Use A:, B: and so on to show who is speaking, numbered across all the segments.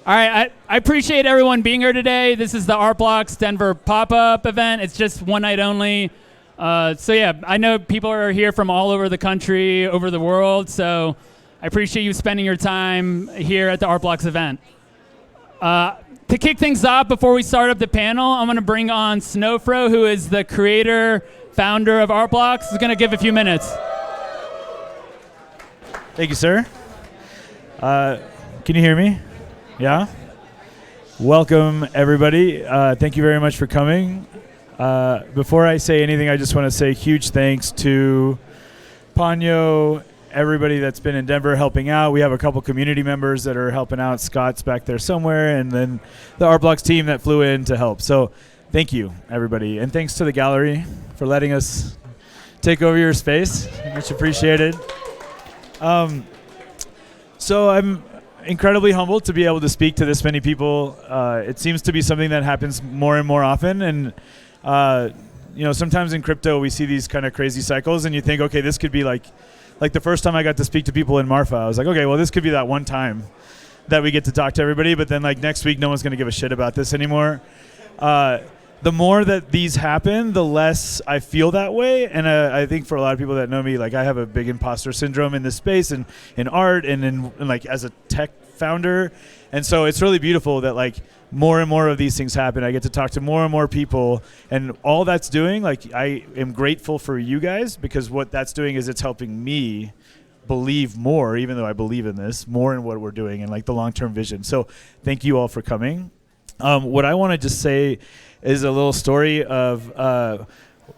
A: All right, I appreciate everyone being here today. This is the ETHDenver Popup event. It's just one night only. So yeah, I know people are here from all over the country, over the world, so I appreciate you spending your time here at the ETHBlox event. To kick things off, before we start up the panel, I'm going to bring on Snowfro, who is the creator, founder of ETHBlox. He's going to give a few minutes.
B: Thank you, sir. Can you hear me? Yeah? Welcome, everybody. Thank you very much for coming. Before I say anything, I just want to say huge thanks to Ponyo, everybody that's been in Denver helping out. We have a couple community members that are helping out. Scott's back there somewhere, and then the ETHBlox team that flew in to help. So thank you, everybody. And thanks to the gallery for letting us take over your space. Much appreciated. So I'm incredibly humbled to be able to speak to this many people. It seems to be something that happens more and more often, and sometimes in crypto we see these kind of crazy cycles, and you think, okay, this could be like the first time I got to speak to people in Marfa. I was like, okay, well, this could be that one time that we get to talk to everybody, but then like next week no one's going to give a shit about this anymore. The more that these happen, the less I feel that way. And I think for a lot of people that know me, like I have a big imposter syndrome in this space and in art and in like as a tech founder. And so it's really beautiful that like more and more of these things happen. I get to talk to more and more people, and all that's doing, like I am grateful for you guys, because what that's doing is it's helping me believe more, even though I believe in this, more in what we're doing and like the long-term vision. So thank you all for coming. What I want to just say is a little story of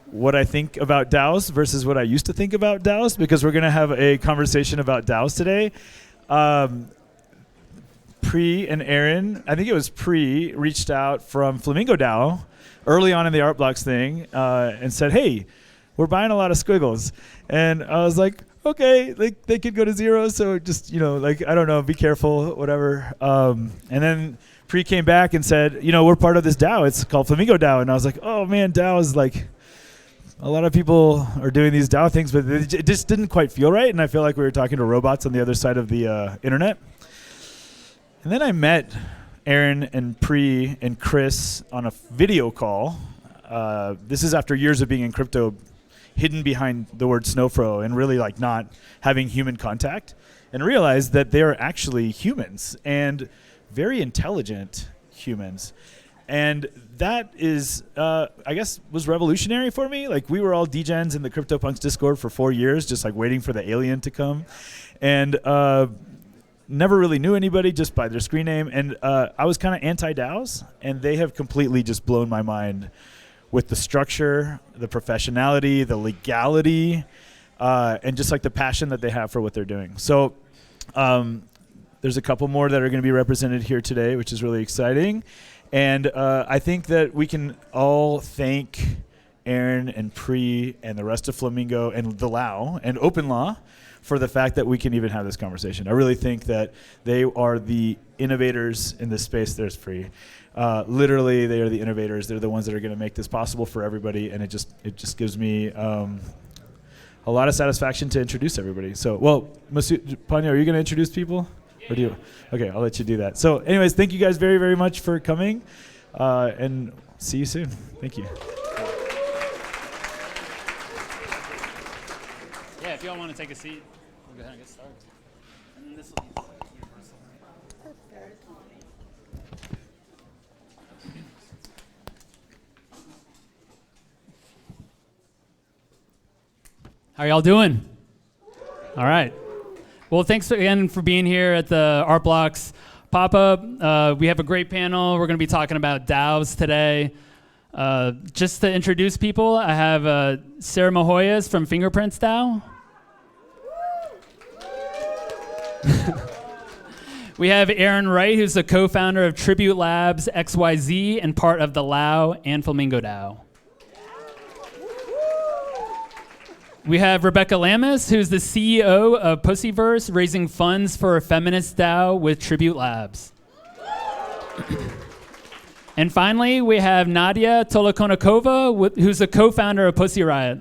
B: what I think about DAOs versus what I used to think about DAOs, because we're going to have a conversation about DAOs today. Pri and Aaron, I think it was Pri, reached out from Flamingo DAO early on in the ETHBlox thing and said, hey, we're buying a lot of squiggles. And I was like, okay, like they could go to zero, so just, I don't know, be careful, whatever. And then Pri came back and said, we're part of this DAO. It's called Flamingo DAO. And I was like, oh, man, DAO is like, a lot of people are doing these DAO things, but it just didn't quite feel right. And I feel like we were talking to robots on the other side of the internet. And then I met Aaron and Pri and Chris on a video call. This is after years of being in crypto, hidden behind the word Snowfro and really like not having human contact, and realized that they're actually humans and very intelligent humans. And that is, I guess, was revolutionary for me. Like we were all degens in the CryptoPunks Discord for 4 years, just like waiting for the alien to come. And never really knew anybody just by their screen name. And I was kind of anti-DAOs, and they have completely just blown my mind with the structure, the professionality, the legality, and just like the passion that they have for what they're doing. So there's a couple more that are going to be represented here today, which is really exciting. And I think that we can all thank Aaron and Pri and the rest of Flamingo and the Lao and Open Law for the fact that we can even have this conversation. I really think that they are the innovators in this space. There's Pri. Literally, they are the innovators. They're the ones that are going to make this possible for everybody, and it just gives me a lot of satisfaction to introduce everybody. So, well, Ponyo, are you going to introduce people? Yeah. Or do you? Okay, I'll let you do that. So, anyways, thank you guys very, very much for coming, and see you soon. Thank you.
A: Yeah, if y'all want to take a seat, we'll go ahead and get started. And this will be universal. How are y'all doing? All right. Well, thanks again for being here at the ETHBlox pop-up. We have a great panel. We're going to be talking about DAOs today. Just to introduce people, I have Sarah Mehoyas from Fingerprints DAO. We have Aaron Wright, who's the co-founder of Tribute Labs XYZ and part of the Lao and Flamingo DAO. We have Rebecca Lamis, who's the CEO of Pussyverse, raising funds for a feminist DAO with Tribute Labs. And finally, we have Nadya Tolokonnikova, who's the co-founder of Pussy Riot.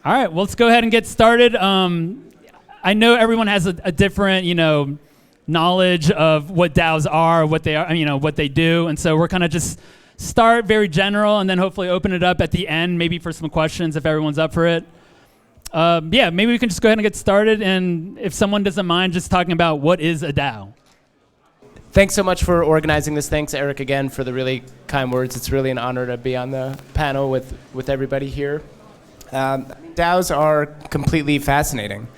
A: All right, well, let's go ahead and get started. I know everyone has a different, knowledge of what DAOs are, what they are, what they do. And so we're kind of just start very general and then hopefully open it up at the end, maybe for some questions if everyone's up for it. Maybe we can just go ahead and get started. And if someone doesn't mind just talking about what is a DAO.
C: Thanks so much for organizing this. Thanks, Eric, again, for the really kind words. It's really an honor to be on the panel with everybody here. DAOs are completely fascinating.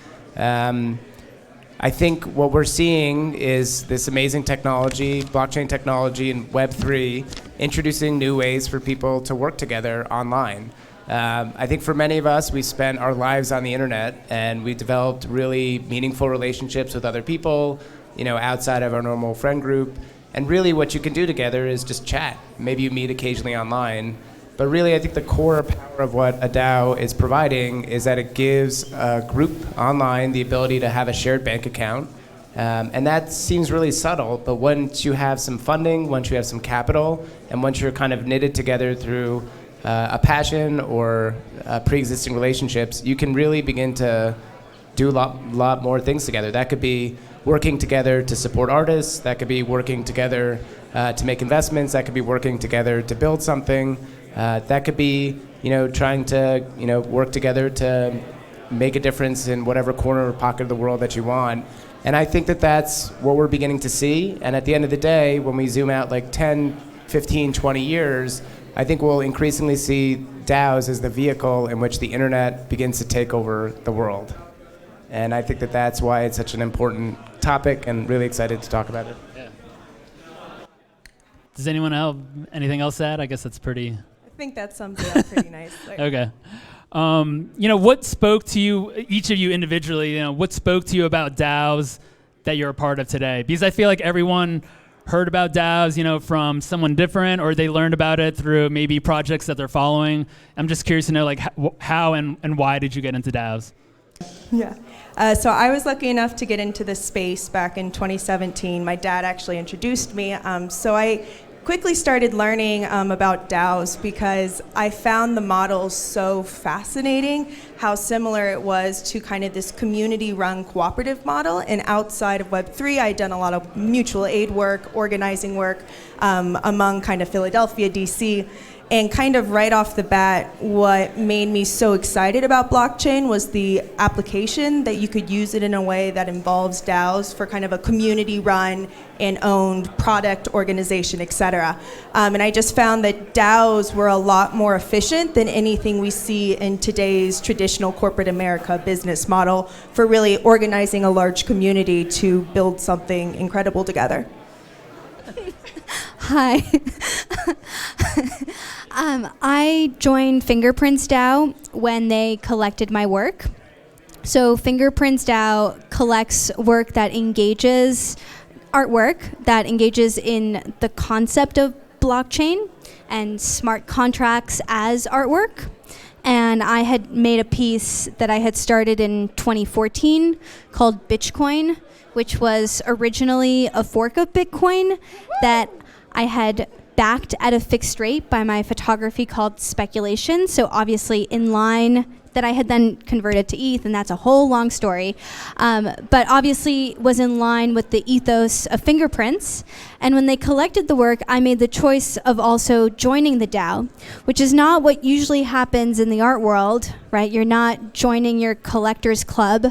C: I think what we're seeing is this amazing technology, blockchain technology and Web3, introducing new ways for people to work together online. I think for many of us, we spent our lives on the internet and we developed really meaningful relationships with other people, outside of our normal friend group. And really what you can do together is just chat. Maybe you meet occasionally online. But really, I think the core power of what a DAO is providing is that it gives a group online the ability to have a shared bank account. And that seems really subtle, but once you have some funding, once you have some capital, and once you're kind of knitted together through a passion or pre-existing relationships, you can really begin to do a lot more things together. That could be working together to support artists, that could be working together to make investments, that could be working together to build something. That could be, trying to, work together to make a difference in whatever corner or pocket of the world that you want. And I think that that's what we're beginning to see. And at the end of the day, when we zoom out like 10, 15, 20 years, I think we'll increasingly see DAOs as the vehicle in which the internet begins to take over the world. And I think that that's why it's such an important topic and really excited to talk about it.
A: Yeah. Does anyone have anything else to add? I guess that's pretty...
D: I think that sums it up pretty nicely.
A: Okay. What spoke to you, each of you individually, what spoke to you about DAOs that you're a part of today? Because I feel like everyone heard about DAOs, from someone different, or they learned about it through maybe projects that they're following. I'm just curious to know, like, how and why did you get into DAOs?
D: Yeah. So I was lucky enough to get into this space back in 2017. My dad actually introduced me. So I quickly started learning about DAOs because I found the model so fascinating, how similar it was to kind of this community-run cooperative model. And outside of Web3, I'd done a lot of mutual aid work, organizing work among kind of Philadelphia, DC. And kind of right off the bat, what made me so excited about blockchain was the application that you could use it in a way that involves DAOs for kind of a community-run and owned product, organization, et cetera. And I just found that DAOs were a lot more efficient than anything we see in today's traditional corporate America business model for really organizing a large community to build something incredible together.
E: Hi. I joined Fingerprints DAO when they collected my work. So Fingerprints DAO collects work that engages artwork, that engages in the concept of blockchain and smart contracts as artwork. And I had made a piece that I had started in 2014 called Bitcoin, which was originally a fork of Bitcoin that I had backed at a fixed rate by my photography called Speculation. So obviously in line that I had then converted to ETH, and that's a whole long story. But obviously was in line with the ethos of Fingerprints. And when they collected the work, I made the choice of also joining the DAO, which is not what usually happens in the art world, right? You're not joining your collector's club.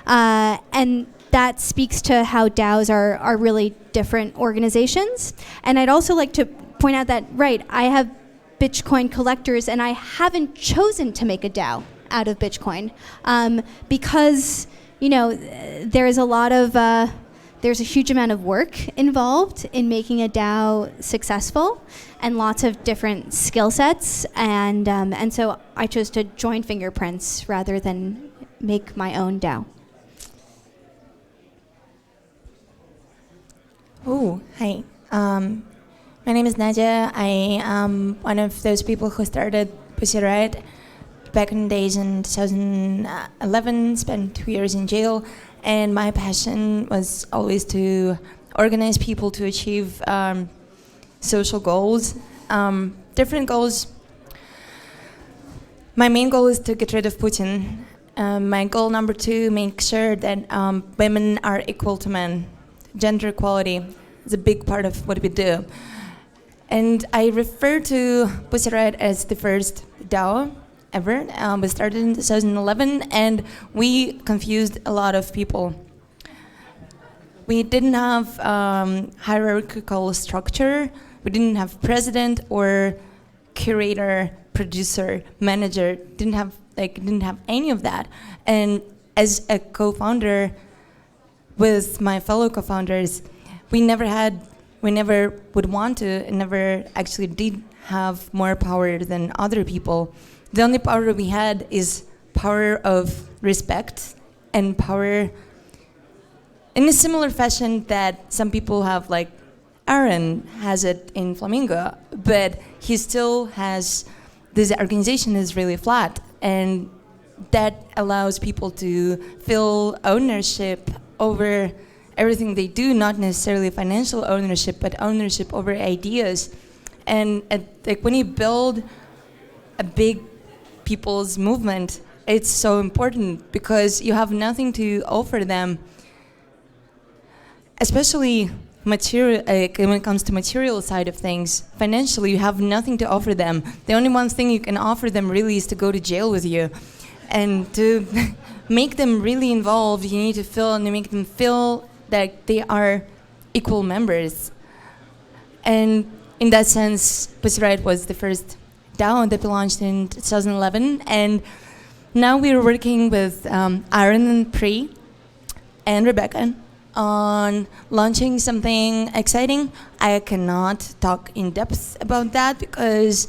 E: And that speaks to how DAOs are really different organizations. And I'd also like to point out that, right, I have Bitcoin collectors and I haven't chosen to make a DAO out of Bitcoin because, there's a huge amount of work involved in making a DAO successful and lots of different skill sets. And so I chose to join Fingerprints rather than make my own DAO.
F: Oh, hi. My name is Nadya. I am one of those people who started Pussy Riot back in the days in 2011, spent 2 years in jail, and my passion was always to organize people to achieve social goals, different goals. My main goal is to get rid of Putin, My goal number 2, make sure that women are equal to men. Gender equality is a big part of what we do. And I refer to Pussy Riot as the first DAO ever. We started in 2011, and we confused a lot of people. We didn't have hierarchical structure. We didn't have president or curator, producer, manager. Didn't have any of that. And as a co-founder with my fellow co-founders, we never would want to, and never actually did have more power than other people. The only power we had is power of respect and power in a similar fashion that some people have, like Aaron has it in Flamingo, but he still has, this organization is really flat, and that allows people to feel ownership over everything they do, not necessarily financial ownership, but ownership over ideas. And like when you build a big people's movement, it's so important because you have nothing to offer them, especially material, when it comes to material side of things. Financially, you have nothing to offer them. The only one thing you can offer them really is to go to jail with you. And to make them really involved, you need to make them feel that they are equal members. And in that sense, Pussy Riot was the first DAO that we launched in 2011. And now we're working with Aaron and Pri and Rebecca on launching something exciting. I cannot talk in depth about that because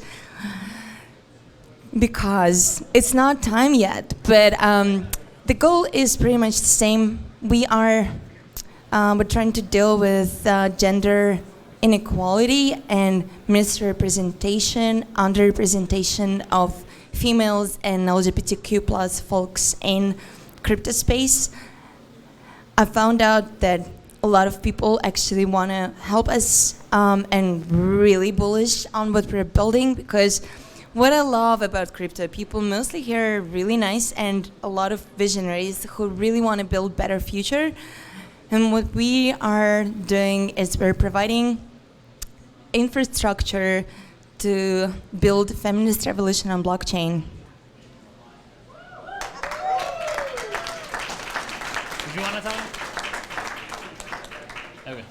F: it's not time yet. But the goal is pretty much the same. We're trying to deal with gender inequality and misrepresentation, underrepresentation of females and LGBTQ plus folks in crypto space. I found out that a lot of people actually want to help us and really bullish on what we're building, because what I love about crypto, people mostly here are really nice and a lot of visionaries who really want to build better future. And what we are doing is we're providing infrastructure to build feminist revolution on blockchain.
A: Did you want to talk? Okay.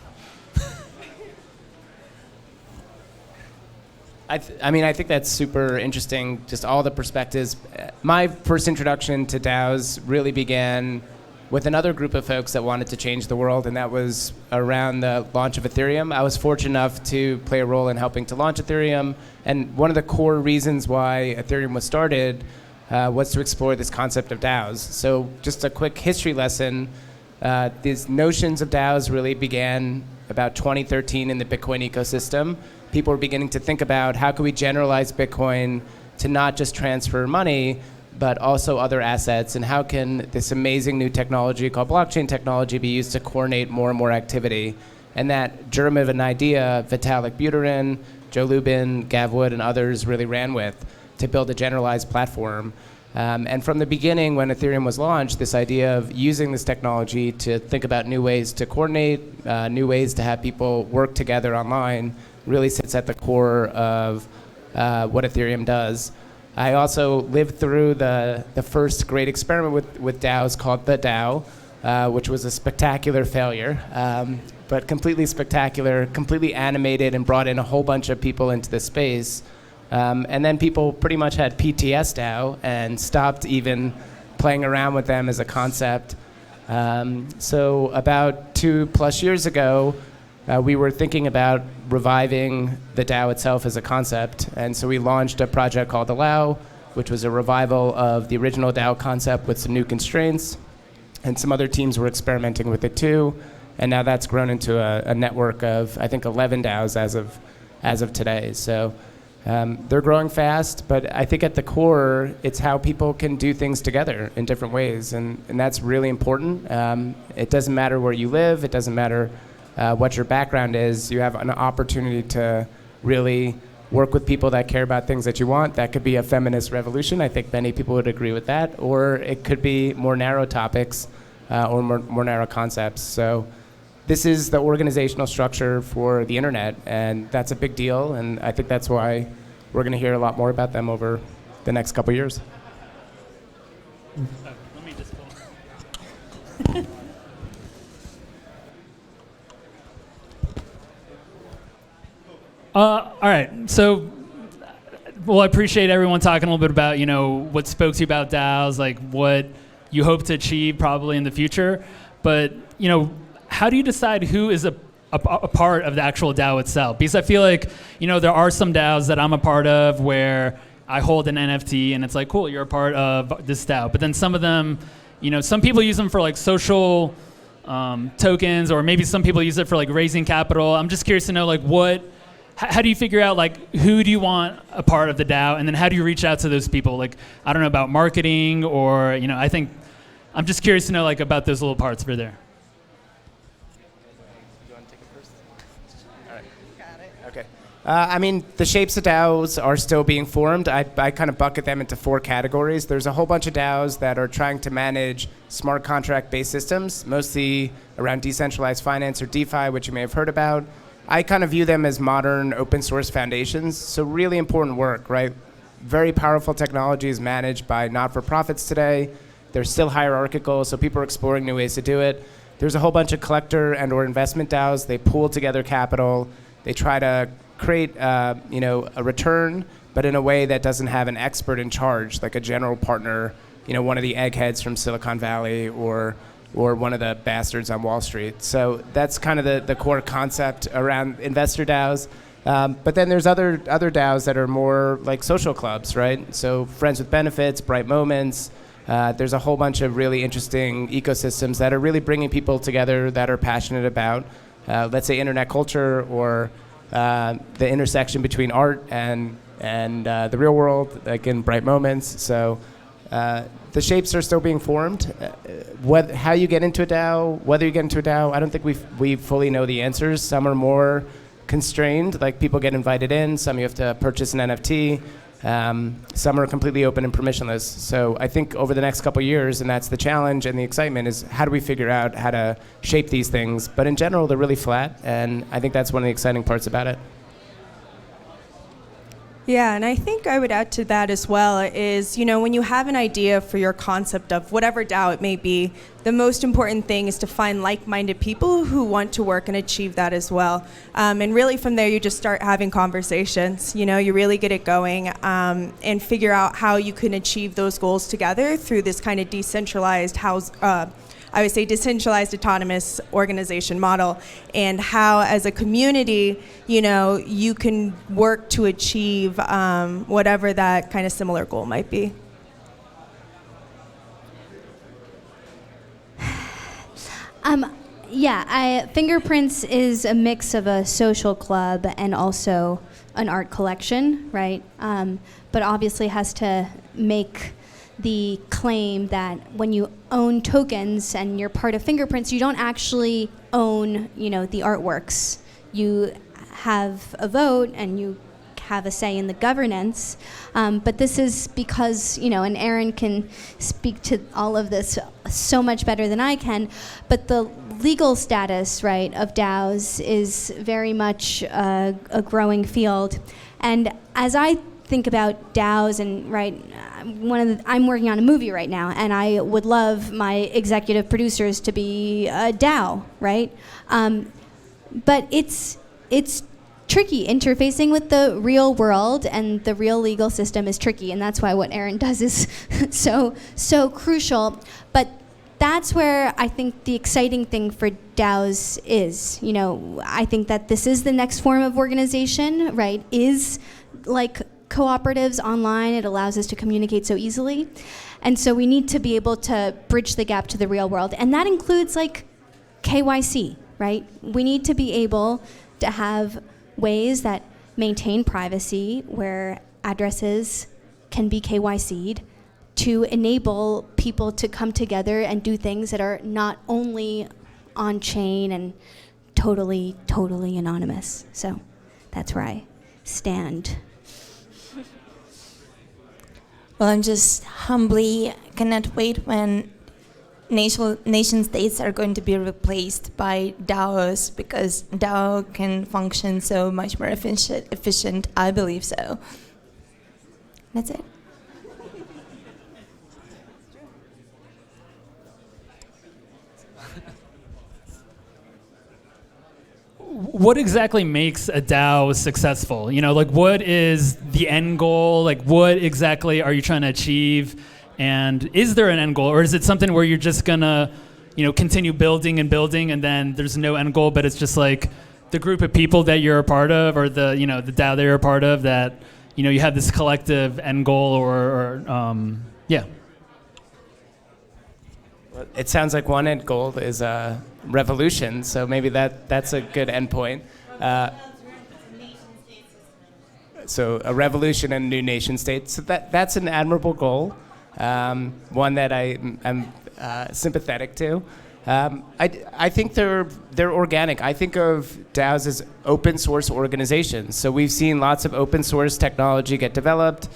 C: I think that's super interesting, just all the perspectives. My first introduction to DAOs really began with another group of folks that wanted to change the world, and that was around the launch of Ethereum. I was fortunate enough to play a role in helping to launch Ethereum, and one of the core reasons why Ethereum was started was to explore this concept of DAOs. So just a quick history lesson, these notions of DAOs really began about 2013 in the Bitcoin ecosystem. People were beginning to think about how could we generalize Bitcoin to not just transfer money, but also other assets, and how can this amazing new technology called blockchain technology be used to coordinate more and more activity. And that germ of an idea, Vitalik Buterin, Joe Lubin, Gav Wood, and others really ran with to build a generalized platform. And from the beginning, when Ethereum was launched, this idea of using this technology to think about new ways to coordinate, new ways to have people work together online, really sits at the core of what Ethereum does. I also lived through the first great experiment with DAOs called the DAO, which was a spectacular failure, but completely spectacular, completely animated, and brought in a whole bunch of people into the space. And then people pretty much had PTS DAO and stopped even playing around with them as a concept. So about 2+ years ago, we were thinking about reviving the DAO itself as a concept, and so we launched a project called Allow, which was a revival of the original DAO concept with some new constraints, and some other teams were experimenting with it too, and now that's grown into a network of, I think, 11 DAOs as of today. So they're growing fast, but I think at the core, it's how people can do things together in different ways, and that's really important. It doesn't matter where you live, it doesn't matter what your background is, you have an opportunity to really work with people that care about things that you want. That could be a feminist revolution. I think many people would agree with that. Or it could be more narrow topics or more narrow concepts. So this is the organizational structure for the internet, and that's a big deal. And I think that's why we're going to hear a lot more about them over the next couple years.
A: Let me just pull. All right. So, well, I appreciate everyone talking a little bit about, what spoke to you about DAOs, like what you hope to achieve probably in the future. But, how do you decide who is a part of the actual DAO itself? Because I feel like, there are some DAOs that I'm a part of where I hold an NFT and it's like, cool, you're a part of this DAO. But then some of them, some people use them for like social tokens, or maybe some people use it for like raising capital. I'm just curious to know like how do you figure out like who do you want a part of the DAO, and then how do you reach out to those people? Like, I don't know about marketing, or I think I'm just curious to know like about those little parts for there.
C: You want to take it first? All right. Got it. Okay. I mean, the shapes of DAOs are still being formed. I kind of bucket them into 4 categories. There's a whole bunch of DAOs that are trying to manage smart contract-based systems, mostly around decentralized finance or DeFi, which you may have heard about. I kind of view them as modern open source foundations, so really important work, right? Very powerful technologies managed by not-for-profits today. They're still hierarchical, so people are exploring new ways to do it. There's a whole bunch of collector and or investment DAOs. They pool together capital. They try to create a return, but in a way that doesn't have an expert in charge, like a general partner, one of the eggheads from Silicon Valley or one of the bastards on Wall Street. So that's kind of the core concept around investor DAOs. But then there's other DAOs that are more like social clubs, right? So Friends with Benefits, Bright Moments. There's a whole bunch of really interesting ecosystems that are really bringing people together that are passionate about, let's say, internet culture or the intersection between art and the real world, like in Bright Moments. So the shapes are still being formed. How you get into a DAO, whether you get into a DAO, I don't think we fully know the answers. Some are more constrained, like people get invited in. Some you have to purchase an NFT. Some are completely open and permissionless. So I think over the next couple of years, and that's the challenge and the excitement, is how do we figure out how to shape these things? But in general, they're really flat, and I think that's one of the exciting parts about it.
D: Yeah, and I think I would add to that as well is, when you have an idea for your concept of whatever DAO it may be, the most important thing is to find like-minded people who want to work and achieve that as well. And really from there, you just start having conversations. You really get it going and figure out how you can achieve those goals together through this kind of decentralized decentralized autonomous organization model, and how as a community, you can work to achieve whatever that kind of similar goal might be.
E: Fingerprints is a mix of a social club and also an art collection, right? But obviously has to make the claim that when you own tokens and you're part of Fingerprints, you don't actually own, the artworks. You have a vote and you have a say in the governance. But this is because, and Aaron can speak to all of this so much better than I can, but the legal status, right, of DAOs is very much a growing field. And as I think about DAOs, and I'm working on a movie right now, and I would love my executive producers to be a DAO, right? But it's tricky. Interfacing with the real world and the real legal system is tricky, and that's why what Aaron does is so crucial. But that's where I think the exciting thing for DAOs is. I think that this is the next form of organization, right? Is like cooperatives online. It allows us to communicate so easily. And so we need to be able to bridge the gap to the real world. And that includes like KYC, right? We need to be able to have ways that maintain privacy, where addresses can be KYC'd, to enable people to come together and do things that are not only on chain and totally anonymous. So that's where I stand?
F: Well, I'm just humbly cannot wait when nation states are going to be replaced by DAOs, because DAO can function so much more efficient. I believe so. That's it.
A: What exactly makes a DAO successful? You know, like what is the end goal? Like what exactly are you trying to achieve? And is there an end goal, or is it something where you're just gonna, you know, continue building and building, and then there's no end goal, but it's just like the group of people that you're a part of, or the, you know, the DAO that you're a part of, that, you know, you have this collective end goal, or yeah.
C: It sounds like one end goal is a revolution, so maybe that's a good endpoint. So a revolution and new nation states. So that's an admirable goal, one that I am sympathetic to. I think they're organic. I think of DAOs as open source organizations. So we've seen lots of open source technology get developed.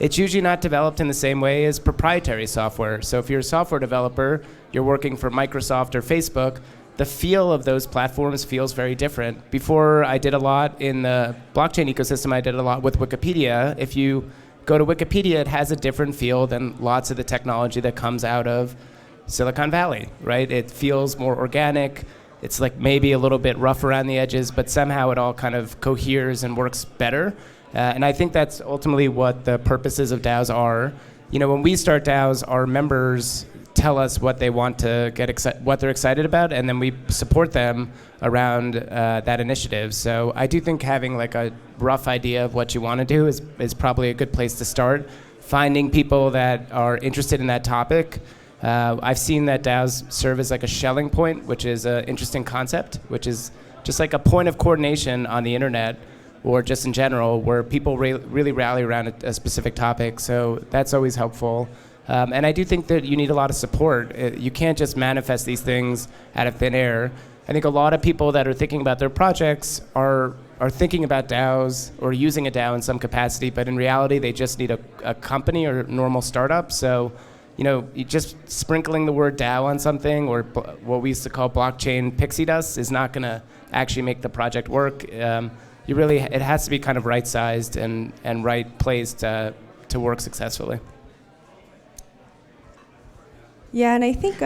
C: It's usually not developed in the same way as proprietary software. So if you're a software developer, you're working for Microsoft or Facebook, the feel of those platforms feels very different. Before, I did a lot in the blockchain ecosystem. I did a lot with Wikipedia. If you go to Wikipedia, it has a different feel than lots of the technology that comes out of Silicon Valley, right? It feels more organic. It's like maybe a little bit rough around the edges, but somehow it all kind of coheres and works better. And I think that's ultimately what the purposes of DAOs are. You know, when we start DAOs, our members tell us what they want to get what they're excited about, and then we support them around that initiative. So I do think having like a rough idea of what you want to do is probably a good place to start. Finding people that are interested in that topic. I've seen that DAOs serve as like a Schelling point, which is an interesting concept, which is just like a point of coordination on the internet, or just in general, where people really rally around a specific topic. So that's always helpful. And I do think that you need a lot of support. You can't just manifest these things out of thin air. I think a lot of people that are thinking about their projects are thinking about DAOs or using a DAO in some capacity, but in reality, they just need a company or normal startup. So, you know, just sprinkling the word DAO on something, or what we used to call blockchain pixie dust, is not going to actually make the project work. It has to be kind of right-sized and right placed to work successfully.
D: Yeah, and I think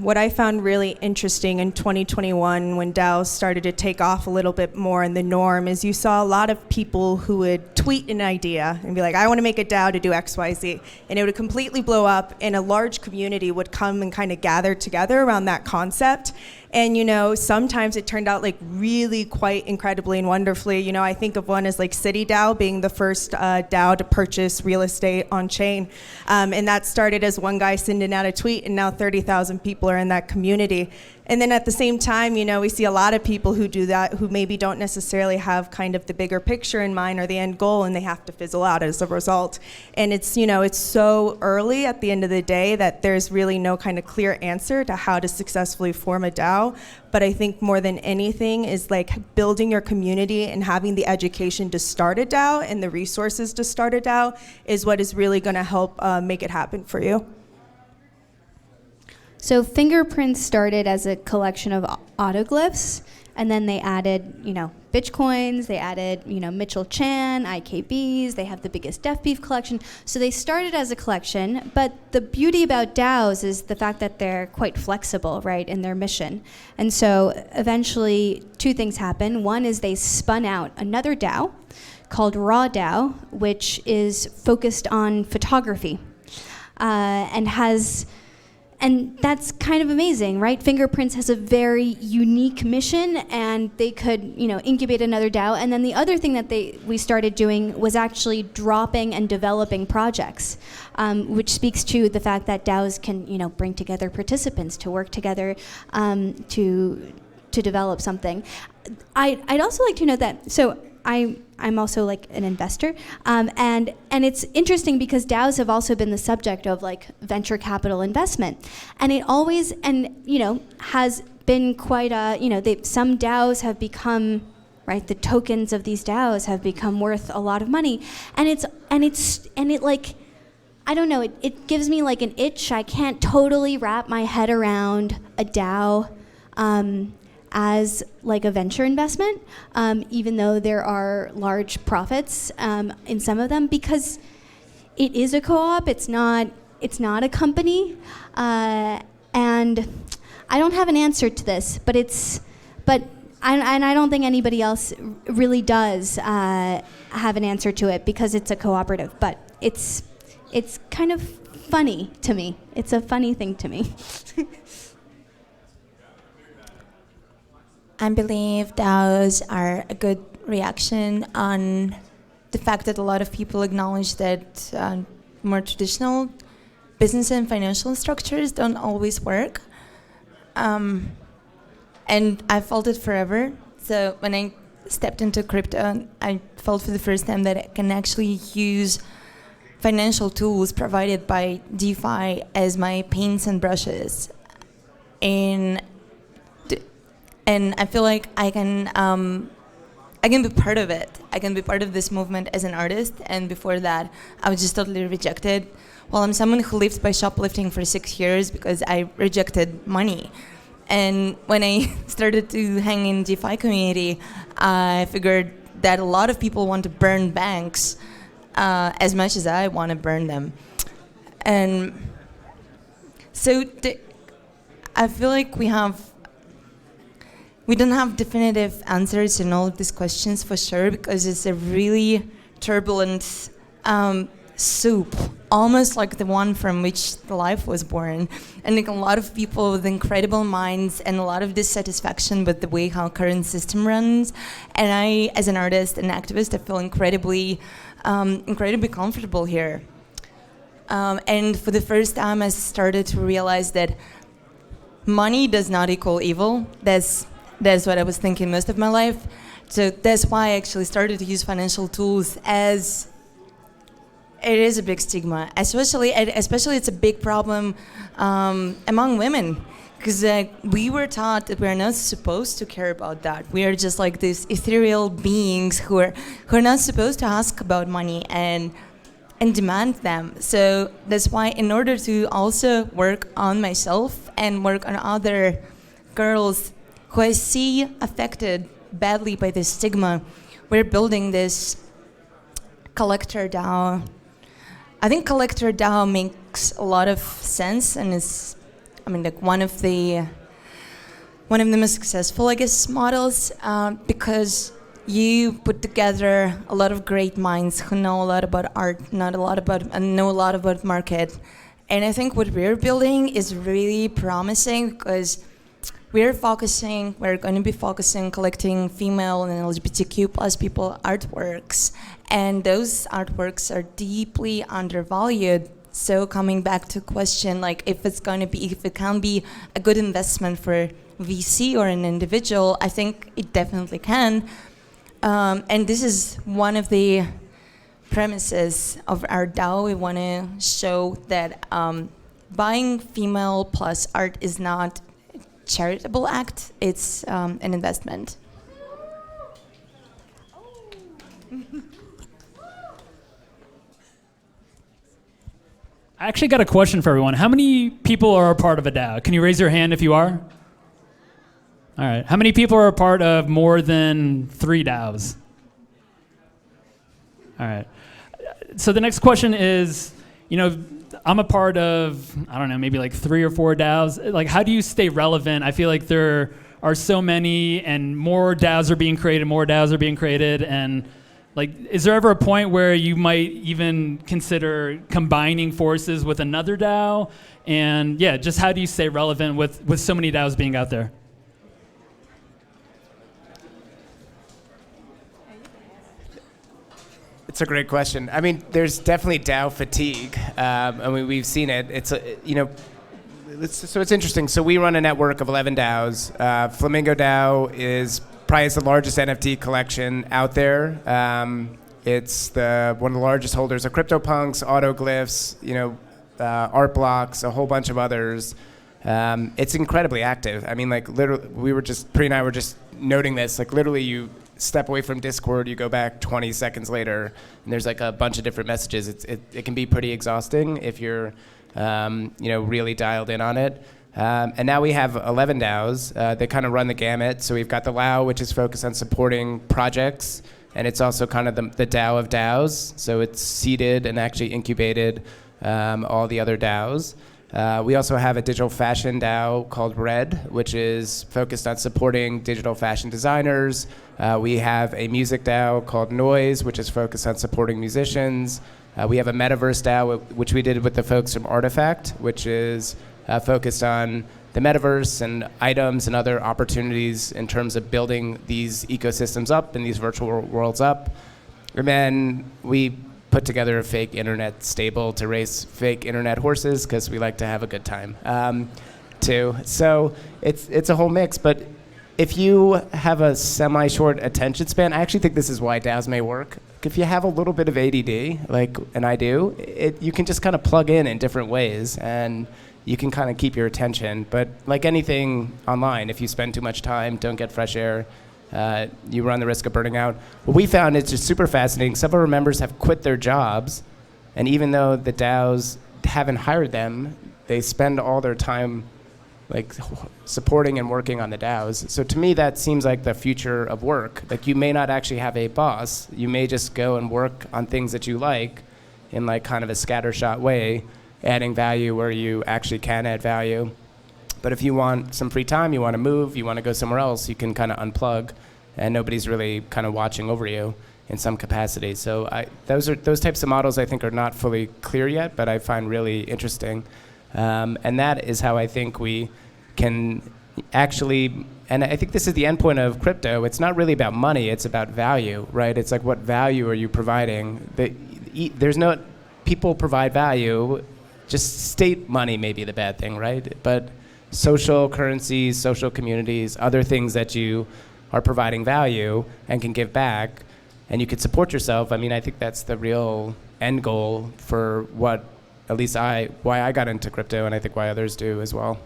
D: what I found really interesting in 2021, when DAOs started to take off a little bit more in the norm, is you saw a lot of people who would tweet an idea and be like, I want to make a DAO to do X, Y, Z. And it would completely blow up, and a large community would come and kind of gather together around that concept. And, you know, sometimes it turned out like really quite incredibly and wonderfully. You know, I think of one as like City DAO being the first DAO to purchase real estate on chain. And that started as one guy sending out a tweet, and now 30,000 people are in that community. And then at the same time, you know, we see a lot of people who do that who maybe don't necessarily have kind of the bigger picture in mind or the end goal, and they have to fizzle out as a result. And it's, you know, it's so early at the end of the day that there's really no kind of clear answer to how to successfully form a DAO. But I think more than anything is like building your community and having the education to start a DAO and the resources to start a DAO is what is really going to help make it happen for you.
E: So Fingerprints started as a collection of autoglyphs, and then they added, you know, Bitcoins, they added, you know, Mitchell Chan, IKBs, they have the biggest Def Beef collection. So they started as a collection, but the beauty about DAOs is the fact that they're quite flexible, right, in their mission. And so eventually two things happen. One is they spun out another DAO called Raw DAO, which is focused on photography, and that's kind of amazing, right? Fingerprints has a very unique mission, and they could, you know, incubate another DAO. And then the other thing that we started doing was actually dropping and developing projects, which speaks to the fact that DAOs can, you know, bring together participants to work together to develop something. I'd also like to note that, so I'm also like an investor, and it's interesting because DAOs have also been the subject of like venture capital investment, and it always, and you know, has been quite a, you know, some DAOs have become right? The tokens of these DAOs have become worth a lot of money, and it like, I don't know, it gives me like an itch. I can't totally wrap my head around a DAO as like a venture investment, even though there are large profits in some of them, because it is a co-op. It's not a company, and I don't have an answer to this, but I don't think anybody else really does have an answer to it, because it's a cooperative. But it's kind of funny to me. It's a funny thing to me.
F: I believe DAOs are a good reaction on the fact that a lot of people acknowledge that more traditional business and financial structures don't always work. And I felt it forever. So when I stepped into crypto, I felt for the first time that I can actually use financial tools provided by DeFi as my paints and brushes. And I feel like I can be part of it. I can be part of this movement as an artist. And before that, I was just totally rejected. Well, I'm someone who lived by shoplifting for 6 years because I rejected money. And when I started to hang in DeFi community, I figured that a lot of people want to burn banks as much as I want to burn them. And so I feel like we don't have definitive answers in all of these questions for sure, because it's a really turbulent soup, almost like the one from which the life was born. And like a lot of people with incredible minds and a lot of dissatisfaction with the way how current system runs. And I, as an artist and activist, I feel incredibly comfortable here. And for the first time, I started to realize that money does not equal evil. That's what I was thinking most of my life. So that's why I actually started to use financial tools, as it is a big stigma. Especially it's a big problem among women, because we were taught that we're not supposed to care about that. We are just like these ethereal beings who are not supposed to ask about money and demand them. So that's why, in order to also work on myself and work on other girls who I see affected badly by this stigma, we're building this collector DAO. I think collector DAO makes a lot of sense and is, like one of the most successful, I guess, models, because you put together a lot of great minds who know a lot about art, know a lot about market. And I think what we're building is really promising, because we're going to be focusing collecting female and LGBTQ plus people artworks. And those artworks are deeply undervalued. So coming back to question, like if it can be a good investment for VC or an individual, I think it definitely can. And this is one of the premises of our DAO. We want to show that buying female plus art is not a charitable act, it's an investment.
A: I actually got a question for everyone. How many people are a part of a DAO? Can you raise your hand if you are? All right. How many people are a part of more than 3 DAOs? All right. So the next question is, I'm a part of, I don't know, maybe like 3 or 4 DAOs. Like, how do you stay relevant? I feel like there are so many, and more DAOs are being created, and like, is there ever a point where you might even consider combining forces with another DAO? And yeah, just how do you stay relevant with so many DAOs being out there?
C: It's a great question. I mean, there's definitely DAO fatigue. We've seen it. So it's interesting. So we run a network of 11 DAOs. Flamingo DAO is probably the largest NFT collection out there. It's one of the largest holders of CryptoPunks, autoglyphs, art blocks, a whole bunch of others. It's incredibly active. I mean, like literally, Pri and I were just noting this. Like literally, step away from Discord, you go back 20 seconds later, and there's like a bunch of different messages. It can be pretty exhausting if you're really dialed in on it. And now we have 11 DAOs. They kind of run the gamut. So we've got the LAO, which is focused on supporting projects, and it's also kind of the DAO of DAOs. So it's seeded and actually incubated all the other DAOs. We also have a digital fashion DAO called Red, which is focused on supporting digital fashion designers. We have a music DAO called Noise, which is focused on supporting musicians. We have a metaverse DAO, which we did with the folks from Artifact, which is focused on the metaverse and items and other opportunities in terms of building these ecosystems up and these virtual worlds up. And then we put together a fake internet stable to race fake internet horses because we like to have a good time too. So it's a whole mix. But if you have a semi-short attention span, I actually think this is why DAOs may work. If you have a little bit of ADD, and I do, you can just kind of plug in different ways, and you can kind of keep your attention. But like anything online, if you spend too much time, don't get fresh air, you run the risk of burning out. What we found is just super fascinating. Some of our members have quit their jobs, and even though the DAOs haven't hired them, they spend all their time supporting and working on the DAOs. So to me, that seems like the future of work. Like, you may not actually have a boss. You may just go and work on things that you like in kind of a scattershot way, adding value where you actually can add value. But if you want some free time, you want to move, you want to go somewhere else, you can kind of unplug, and nobody's really kind of watching over you in some capacity. So those types of models, I think, are not fully clear yet, but I find really interesting. And that is how I think we can actually, and I think this is the endpoint of crypto. It's not really about money, it's about value, right? It's like, what value are you providing? There's no, people provide value, just state money may be the bad thing, right? But social currencies, social communities, other things that you are providing value and can give back, and you can support yourself. I mean, I think that's the real end goal for what, at least why I got into crypto, and I think why others do as well.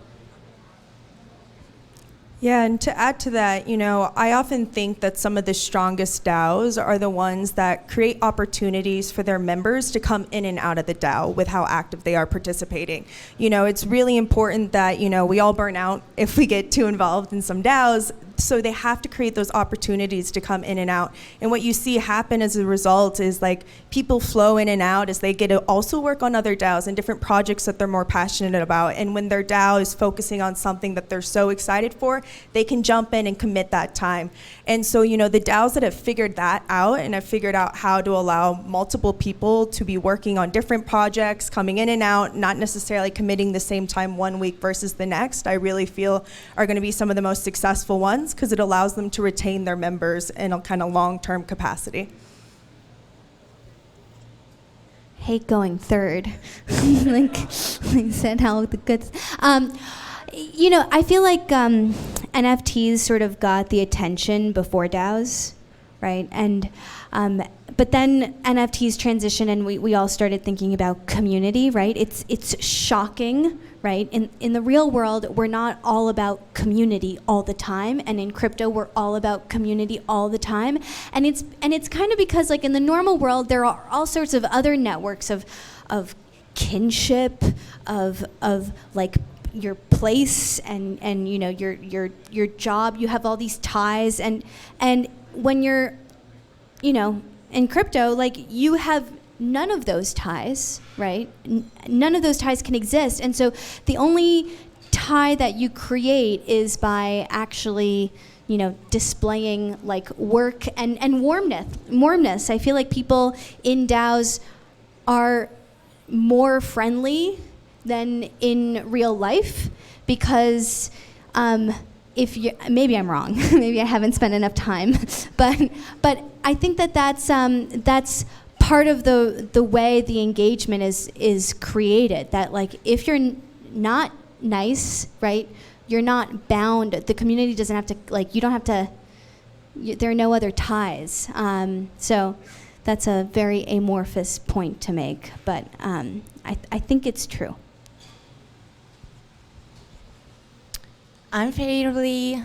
D: Yeah, and to add to that, I often think that some of the strongest DAOs are the ones that create opportunities for their members to come in and out of the DAO with how active they are participating. It's really important that, we all burn out if we get too involved in some DAOs. So they have to create those opportunities to come in and out. And what you see happen as a result is people flow in and out as they get to also work on other DAOs and different projects that they're more passionate about. And when their DAO is focusing on something that they're so excited for, they can jump in and commit that time. And so, the DAOs that have figured that out and have figured out how to allow multiple people to be working on different projects, coming in and out, not necessarily committing the same time one week versus the next, I really feel are going to be some of the most successful ones, because it allows them to retain their members in a kind of long-term capacity.
E: Hate going third. like said, how the good. I feel like NFTs sort of got the attention before DAOs, right? And but then NFTs transition, and we all started thinking about community, right? It's shocking, right? In the real world, we're not all about community all the time, and in crypto, we're all about community all the time. And it's kind of because in the normal world, there are all sorts of other networks of kinship, of your place and your job. You have all these ties, and when you're in crypto, you have none of those ties, right? None of those ties can exist. And so the only tie that you create is by actually, displaying work and warmness. I feel like people in DAOs are more friendly than in real life, because if you, maybe I'm wrong, maybe I haven't spent enough time, but I think that's part of the way the engagement is created. That if you're not nice, right, you're not bound. The community doesn't have to you don't have to. There are no other ties. So that's a very amorphous point to make, but I think it's true.
F: I'm fairly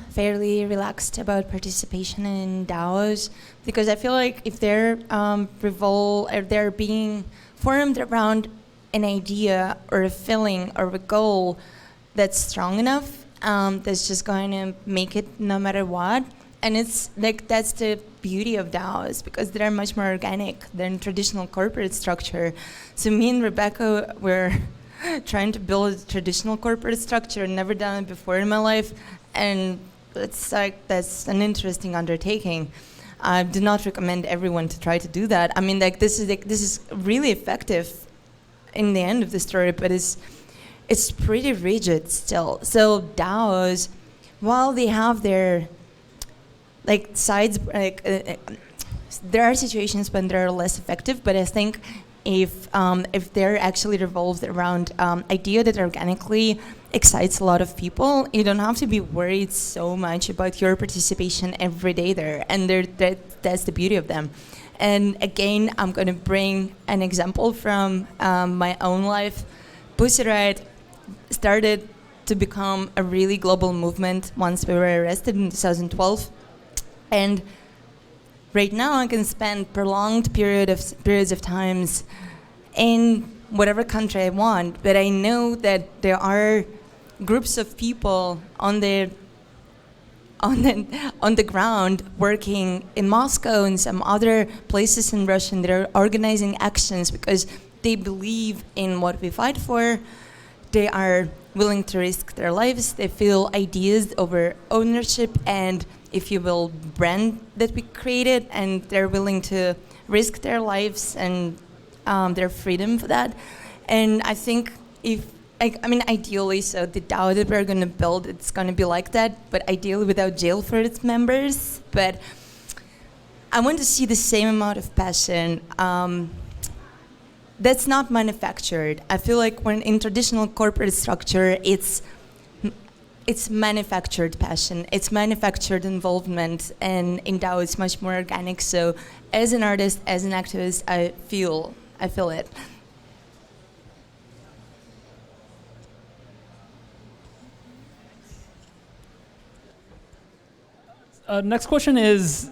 F: relaxed about participation in DAOs because I feel like if they're if they're being formed around an idea or a feeling or a goal that's strong enough, that's just going to make it no matter what. And it's like that's the beauty of DAOs because they're much more organic than traditional corporate structure. So me and Rebecca were trying to build a traditional corporate structure, never done it before in my life, and it's like that's an interesting undertaking. I do not recommend everyone to try to do that. I mean, like this is really effective in the end of the story, but it's pretty rigid still. So DAOs, while they have their like sides, there are situations when they're less effective, but I think if they're actually revolved around idea that organically excites a lot of people, you don't have to be worried so much about your participation every day there, and that's the beauty of them. And again, I'm going to bring an example from my own life. Wright started to become a really global movement once we were arrested in 2012. And right now I can spend prolonged periods of times in whatever country I want, but I know that there are groups of people on the ground working in Moscow and some other places in Russia, and they're organizing actions because they believe in what we fight for. They are willing to risk their lives. They feel ideas over ownership and, if you will, brand that we created, and they're willing to risk their lives and their freedom for that. And I think ideally, so the DAO that we're going to build, it's going to be like that, but ideally without jail for its members. But I want to see the same amount of passion that's not manufactured. I feel like when in traditional corporate structure, it's manufactured passion, it's manufactured involvement, and in DAO it's much more organic. So as an artist, as an activist, I feel it.
A: Next question is,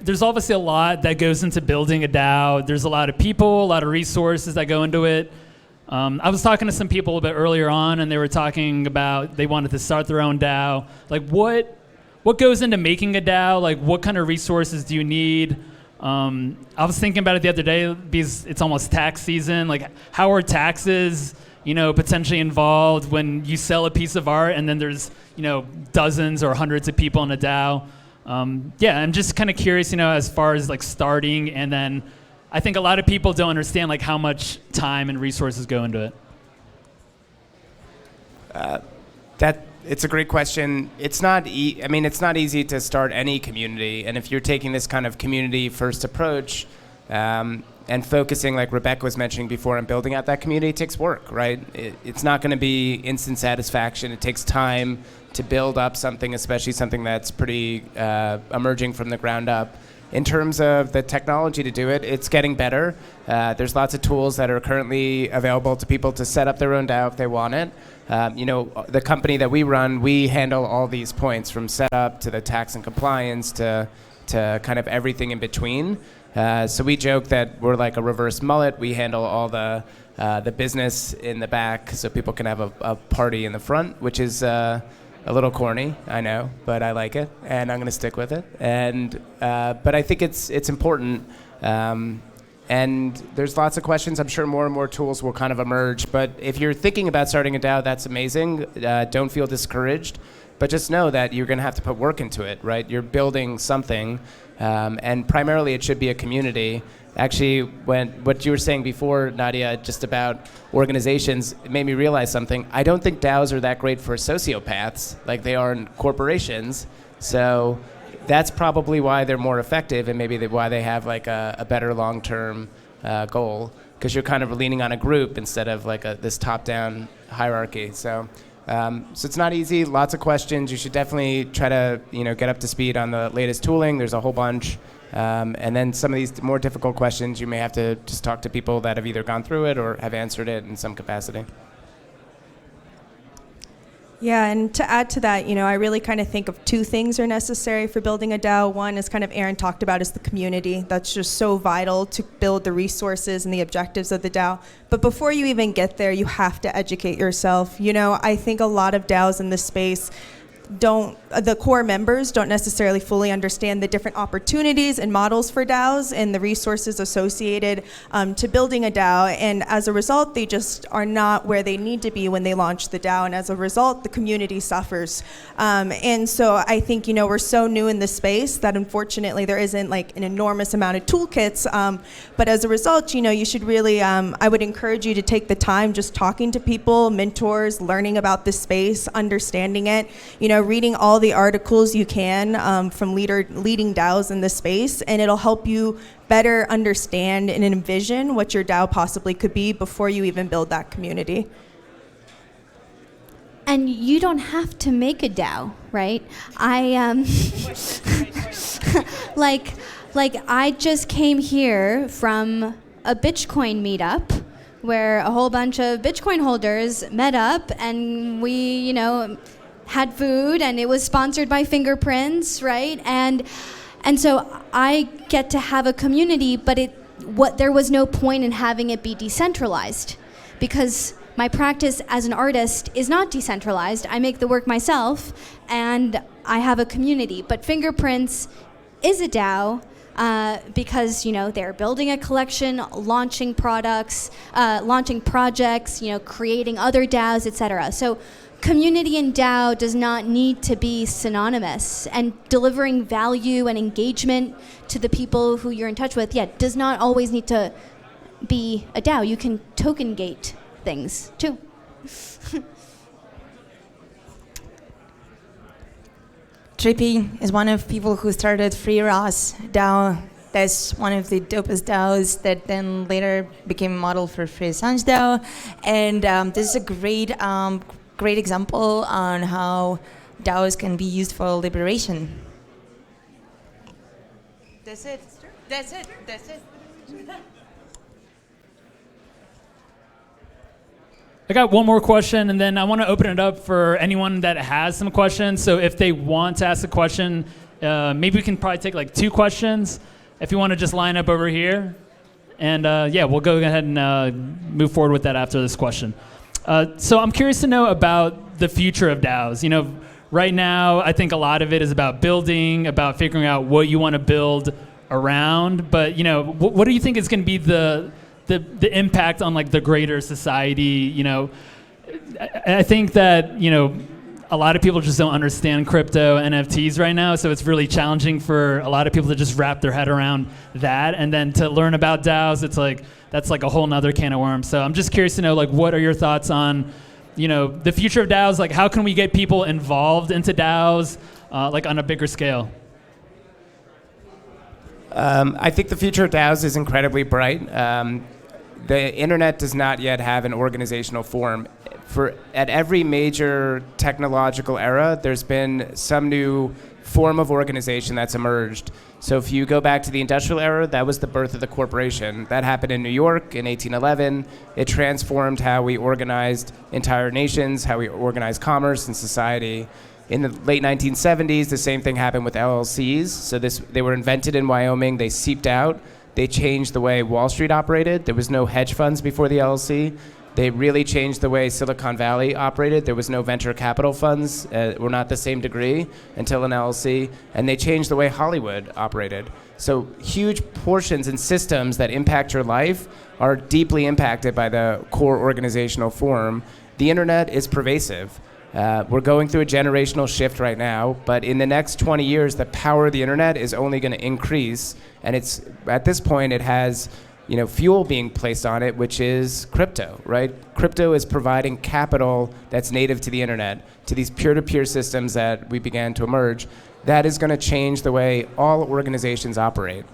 A: there's obviously a lot that goes into building a DAO. There's a lot of people, a lot of resources that go into it. I was talking to some people a bit earlier on, and they were talking about they wanted to start their own DAO. Like, what goes into making a DAO? Like, what kind of resources do you need? I was thinking about it the other day because it's almost tax season. Like, how are taxes, potentially involved when you sell a piece of art and then there's, dozens or hundreds of people in a DAO? I'm just kind of curious, as far as like starting, and then I think a lot of people don't understand like how much time and resources go into it.
C: It's a great question. It's not it's not easy to start any community, and if you're taking this kind of community first approach and focusing, like Rebecca was mentioning before, on building out that community, it takes work, right? It's not going to be instant satisfaction. It takes time to build up something, especially something that's pretty emerging from the ground up. In terms of the technology to do it, it's getting better. There's lots of tools that are currently available to people to set up their own DAO if they want it. The company that we run, we handle all these points, from setup to the tax and compliance to kind of everything in between. So we joke that we're like a reverse mullet. We handle all the business in the back, so people can have a party in the front, which is a little corny, I know, but I like it, and I'm going to stick with it. And but I think it's important, and there's lots of questions. I'm sure more and more tools will kind of emerge. But if you're thinking about starting a DAO, that's amazing. Don't feel discouraged, but just know that you're going to have to put work into it, right? You're building something, and primarily it should be a community. Actually, what you were saying before, Nadya, just about organizations, it made me realize something. I don't think DAOs are that great for sociopaths like they are in corporations. So that's probably why they're more effective, and maybe why they have like a better long-term goal, because you're kind of leaning on a group instead of like this top-down hierarchy. So it's not easy. Lots of questions. You should definitely try to get up to speed on the latest tooling. There's a whole bunch. And then some of these more difficult questions, you may have to just talk to people that have either gone through it or have answered it in some capacity.
D: Yeah, and to add to that, I really kind of think of two things are necessary for building a DAO. One, as kind of Aaron talked about, is the community. That's just so vital to build the resources and the objectives of the DAO. But before you even get there, you have to educate yourself. I think a lot of DAOs in this space the core members don't necessarily fully understand the different opportunities and models for DAOs and the resources associated to building a DAO. And as a result, they just are not where they need to be when they launch the DAO. And as a result, the community suffers. And so I think, we're so new in this space that unfortunately there isn't like an enormous amount of toolkits. But as a result, you should really, I would encourage you to take the time just talking to people, mentors, learning about this space, understanding it, reading all the articles you can from leading DAOs in this space, and it'll help you better understand and envision what your DAO possibly could be before you even build that community.
E: And you don't have to make a DAO, right? I just came here from a Bitcoin meetup where a whole bunch of Bitcoin holders met up, and we, had food, and it was sponsored by Fingerprints, right? And so I get to have a community, but there was no point in having it be decentralized, because my practice as an artist is not decentralized. I make the work myself, and I have a community. But Fingerprints is a DAO because they're building a collection, launching products, launching projects, creating other DAOs, etc. So community and DAO does not need to be synonymous, and delivering value and engagement to the people who you're in touch with, does not always need to be a DAO. You can token gate things too.
F: Trippy is one of people who started FreeROS DAO. That's one of the dopest DAOs that then later became a model for Free Assange DAO. And this is a great example on how DAOs can be used for liberation. That's it.
A: I got one more question, and then I want to open it up for anyone that has some questions. So if they want to ask a question, maybe we can probably take like 2 questions. If you want to just line up over here. And we'll go ahead and move forward with that after this question. So I'm curious to know about the future of DAOs. Right now, I think a lot of it is about building, about figuring out what you want to build around. But what do you think is going to be the impact on like the greater society? I think that a lot of people just don't understand crypto NFTs right now, so it's really challenging for a lot of people to just wrap their head around that. And then to learn about DAOs, it's like that's like a whole nother can of worms. So I'm just curious to know, like, what are your thoughts on, the future of DAOs? Like, how can we get people involved into DAOs, like on a bigger scale?
C: I think the future of DAOs is incredibly bright. The internet does not yet have an organizational form. At every major technological era, there's been some new form of organization that's emerged. So if you go back to the industrial era, that was the birth of the corporation. That happened in New York in 1811. It transformed how we organized entire nations, how we organized commerce and society. In the late 1970s, the same thing happened with LLCs. So they were invented in Wyoming. They seeped out. They changed the way Wall Street operated. There was no hedge funds before the LLC. They really changed the way Silicon Valley operated. There was no venture capital funds, or not the same degree, until an LLC. And they changed the way Hollywood operated. So huge portions and systems that impact your life are deeply impacted by the core organizational form. The internet is pervasive. We're going through a generational shift right now, but in the next 20 years, the power of the internet is only going to increase. And at this point, it has fuel being placed on it, which is crypto, right? Crypto is providing capital that's native to the internet, to these peer-to-peer systems that we began to emerge. That is going to change the way all organizations operate.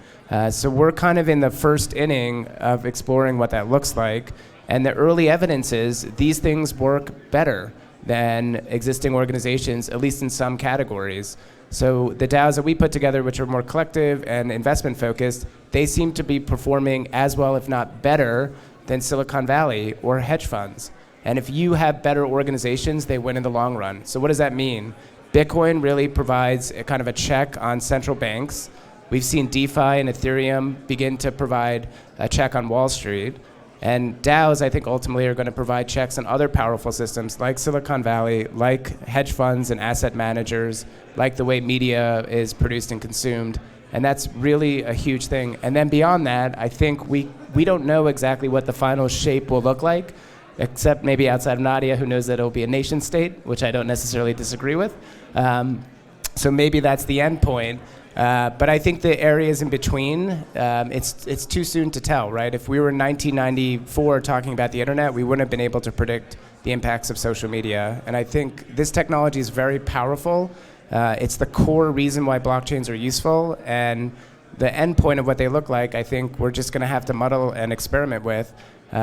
C: So we're kind of in the first inning of exploring what that looks like. And the early evidence is these things work better than existing organizations, at least in some categories. So the DAOs that we put together, which are more collective and investment focused, they seem to be performing as well, if not better, than Silicon Valley or hedge funds. And if you have better organizations, they win in the long run. So what does that mean? Bitcoin really provides a kind of a check on central banks. We've seen DeFi and Ethereum begin to provide a check on Wall Street. And DAOs, I think, ultimately are going to provide checks on other powerful systems like Silicon Valley, like hedge funds and asset managers, like the way media is produced and consumed. And that's really a huge thing. And then beyond that, I think we don't know exactly what the final shape will look like, except maybe outside of Nadya, who knows that it'll be a nation state, which I don't necessarily disagree with. So maybe that's the end point. But I think the areas in between, it's too soon to tell, right? If we were in 1994 talking about the internet, we wouldn't have been able to predict the impacts of social media. And I think this technology is very powerful. It's the core reason why blockchains are useful. And the end point of what they look like, I think we're just going to have to muddle and experiment with.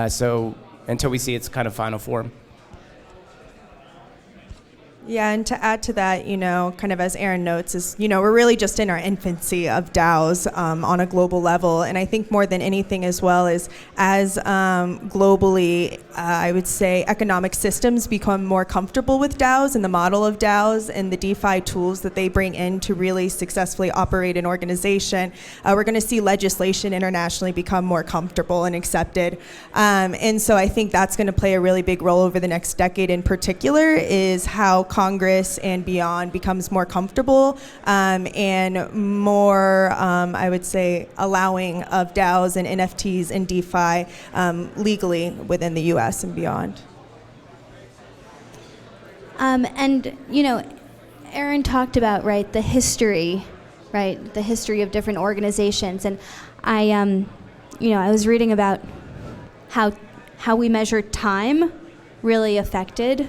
C: So until we see its kind of final form.
D: Yeah, and to add to that, kind of as Aaron notes, is, we're really just in our infancy of DAOs on a global level. And I think more than anything as well is as globally, I would say economic systems become more comfortable with DAOs and the model of DAOs and the DeFi tools that they bring in to really successfully operate an organization, we're going to see legislation internationally become more comfortable and accepted. And so I think that's going to play a really big role over the next decade in particular, is how Congress and beyond becomes more comfortable and more, I would say, allowing of DAOs and NFTs and DeFi legally within the US and beyond.
E: And, Aaron talked about, right, the history of different organizations. And I was reading about how we measure time really affected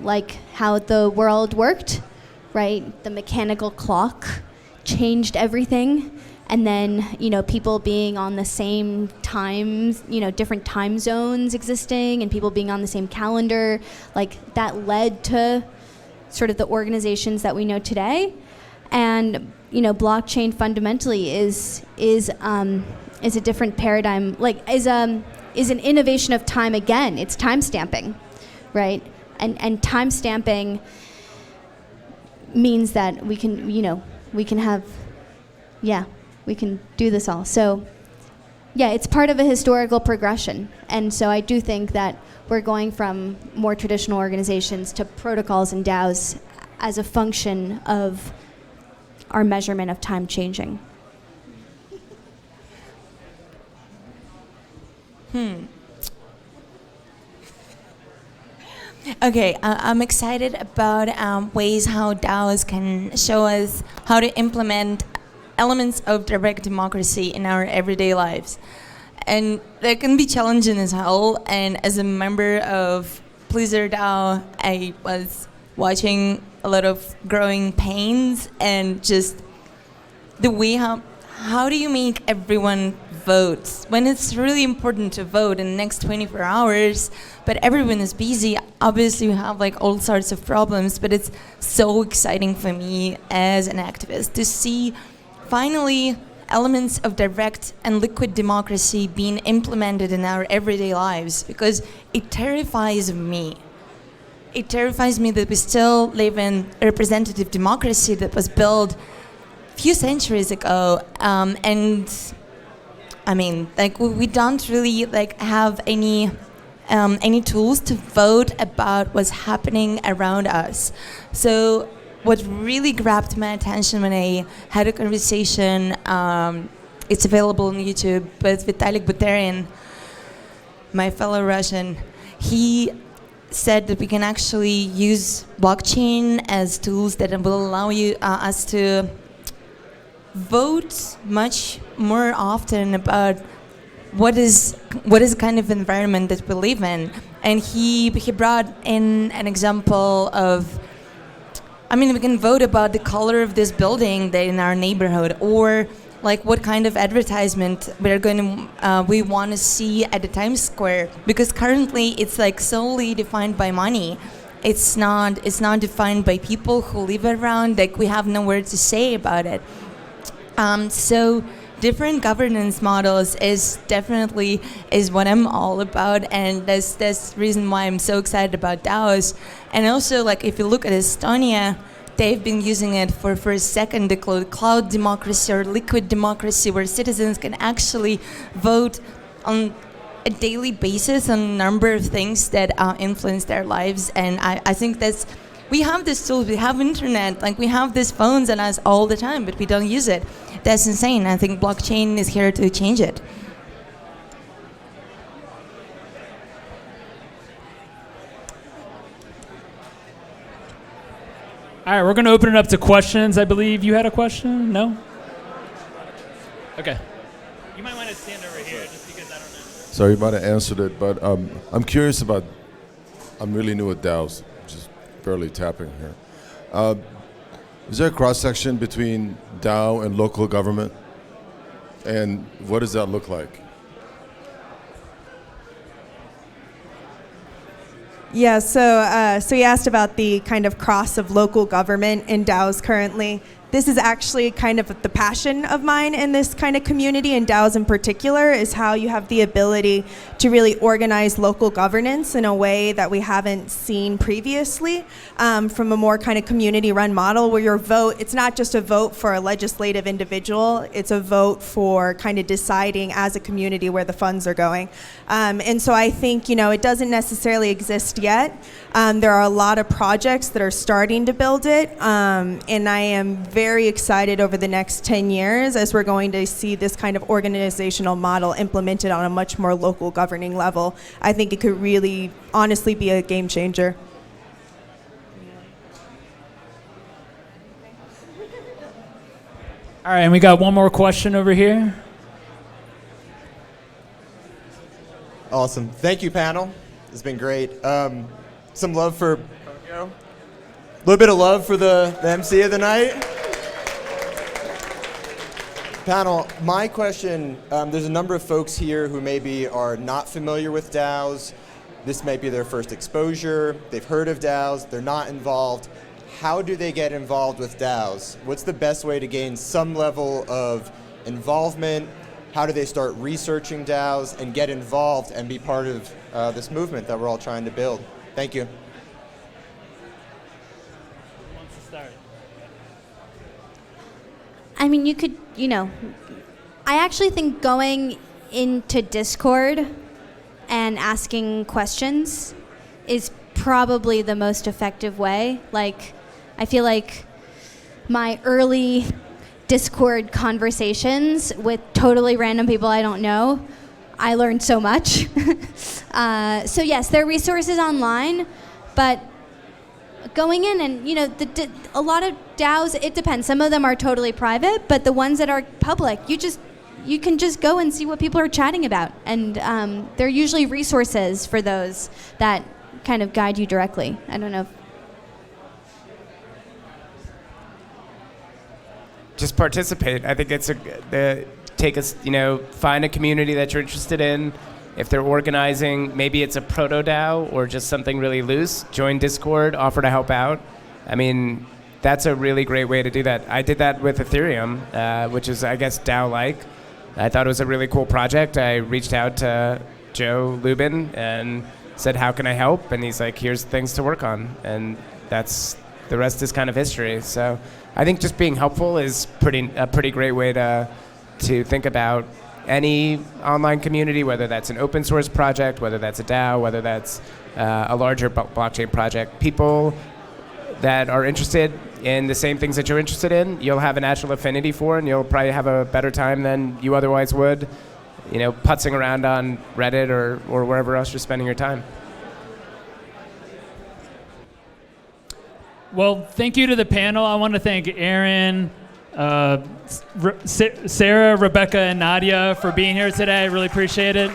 E: like how the world worked, right? The mechanical clock changed everything. And then, people being on the same times, different time zones existing and people being on the same calendar, like that led to sort of the organizations that we know today. And, blockchain fundamentally is a different paradigm, is an innovation of time again. It's time stamping, right? And time stamping means that we can do this all. So, it's part of a historical progression. And so I do think that we're going from more traditional organizations to protocols and DAOs as a function of our measurement of time changing.
F: Okay, I'm excited about ways how DAOs can show us how to implement elements of direct democracy in our everyday lives. And that can be challenging as hell. And as a member of Blizzard DAO, I was watching a lot of growing pains and just the way how do you make everyone vote when it's really important to vote in the next 24 hours, but everyone is busy. Obviously, we have all sorts of problems, but it's so exciting for me as an activist to see finally elements of direct and liquid democracy being implemented in our everyday lives, because it terrifies me. It terrifies me that we still live in a representative democracy that was built few centuries ago, and I mean, we don't really have any tools to vote about what's happening around us. So what really grabbed my attention when I had a conversation, it's available on YouTube, with Vitalik Buterin, my fellow Russian. He said that we can actually use blockchain as tools that will allow us to vote much more often about what is kind of environment that we live in. And he brought in an example of, we can vote about the color of this building that in our neighborhood, or what kind of advertisement we want to see at the Times Square, because currently it's solely defined by money. It's not defined by people who live around. We have no word to say about it. So different governance models is definitely is what I'm all about, and that's the reason why I'm so excited about DAOs. And also, like, if you look at Estonia, they've been using it for a second, the cloud democracy or liquid democracy, where citizens can actually vote on a daily basis on a number of things that influence their lives. And I think that's, we have this tool, we have internet, like we have these phones on us all the time, but we don't use it. That's insane. I think blockchain is here to change it.
A: All right, we're going to open it up to questions. I believe you had a question? No? Okay. You might want to stand over here just because I don't know.
G: Sorry, you might have answered it, but I'm curious about, I'm really new at DAOs, just barely tapping here. Is there a cross-section between DAO and local government? And what does that look like?
D: Yeah, so you asked about the kind of cross of local government and DAOs currently. This is actually kind of the passion of mine in this kind of community, and DAOs in particular, is how you have the ability to really organize local governance in a way that we haven't seen previously, from a more kind of community-run model where your vote, it's not just a vote for a legislative individual, it's a vote for kind of deciding as a community where the funds are going. And so I think, it doesn't necessarily exist yet. There are a lot of projects that are starting to build it, and I am very excited over the next 10 years as we're going to see this kind of organizational model implemented on a much more local governing level. I think it could really, honestly, be a game changer.
A: All right, and we got one more question over here.
H: Awesome. Thank you, panel. It's been great. Some love for Ponyo. A little bit of love for the MC of the night. Panel, my question, there's a number of folks here who maybe are not familiar with DAOs. This might be their first exposure. They've heard of DAOs. They're not involved. How do they get involved with DAOs? What's the best way to gain some level of involvement? How do they start researching DAOs and get involved and be part of this movement that we're all trying to build? Thank you.
A: Who wants to start?
E: I mean, you could, I actually think going into Discord and asking questions is probably the most effective way. Like, I feel like my early Discord conversations with totally random people I don't know, I learned so much. So yes, there are resources online, but going in and, a lot of DAOs, it depends. Some of them are totally private, but the ones that are public, you can just go and see what people are chatting about. And there are usually resources for those that kind of guide you directly. I don't know.
C: Just participate. I think it's find a community that you're interested in. If they're organizing, maybe it's a proto DAO or just something really loose, join Discord, offer to help out. I mean, that's a really great way to do that. I did that with Ethereum, which is, I guess, DAO-like. I thought it was a really cool project. I reached out to Joe Lubin and said, how can I help? And he's like, here's things to work on. And the rest is kind of history. So I think just being helpful is a pretty great way to think about any online community, whether that's an open source project, whether that's a DAO, whether that's a larger blockchain project. People that are interested in the same things that you're interested in, you'll have a natural affinity for, and you'll probably have a better time than you otherwise would, putzing around on Reddit or wherever else you're spending your time.
A: Well, thank you to the panel. I want to thank Aaron, Sarah, Rebecca, and Nadya for being here today. I really appreciate it.